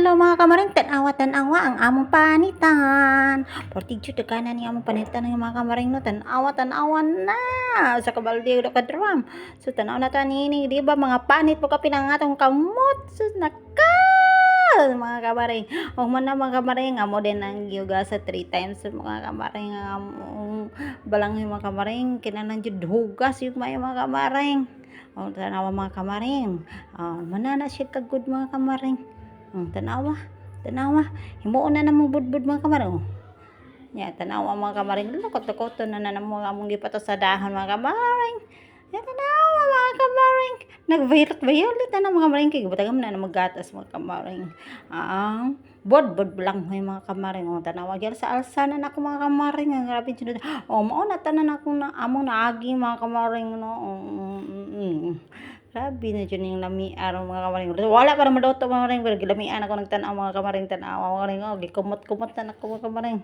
Hello mga kamaring, tanawa ang among panitan. Portidyo dagana ni among panitan ng mga kamaring no, tanawa na sa kabaldi ulo ka drum. So tanaw na ta nini, di ba mga panit po ka pinangatong kamot. So nakal mga kamaring. O man na mga kamaring, amo din ang yoga sa 3 times so, mga kamaring among balang mga kamaring kinahanglan jud hugas yung mga kamaring. O tanawa mga kamaring. Manana siya kagud mga kamaring. Tanawa. Himuon na namong budbud mga kamaring. Tanawa mga kamaring. Lakot-lakot na namong among gipato sa dahon mga kamaring. Tanawa mga kamaring. Nag-violet na mga kamaring. Kaya batagam na magatas mga kamaring. Budbud lang mga kamaring. Tanawa gyal sa alsa na nako mga kamaring. Grabe jud. Mao na tanan ako na among naagi mga kamaring no. Grabe na dyan yung lamian mga kamaring. Wala para madoto mga kamaring. Pero gilamian ako nagtanaw mga kamaring. Tanawa mga kamaring. Gikumot-kumot na ako mga kamaring.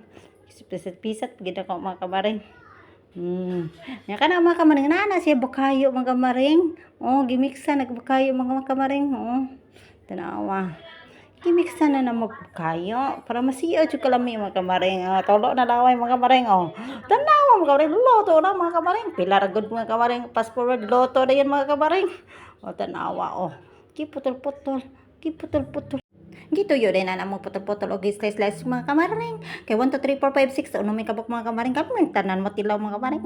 Pisat-pisat. Gina ko mga kamaring. Yan ka na mga kamaring. Nana siya bukayo mga kamaring. Gimiksa. Nagbukayo mga kamaring. Tanawa. Gimiksa na magbukayo. Para masiyo dyan kalami mga kamaring. Tolo na laway mga kamaring. Tanawa mga kamaring. Loto na mga kamaring. Pilar good mga kamaring. Fast forward. Loto na yan mga kamaring. Tanawa. Kiputol-putol. Gito yun din na namang putol-putol o slice mga kamaring. Kay 1, 2, 3, 4, 5, 6. May kabok mga kamaring. Kapag tanan matilaw mga kamaring.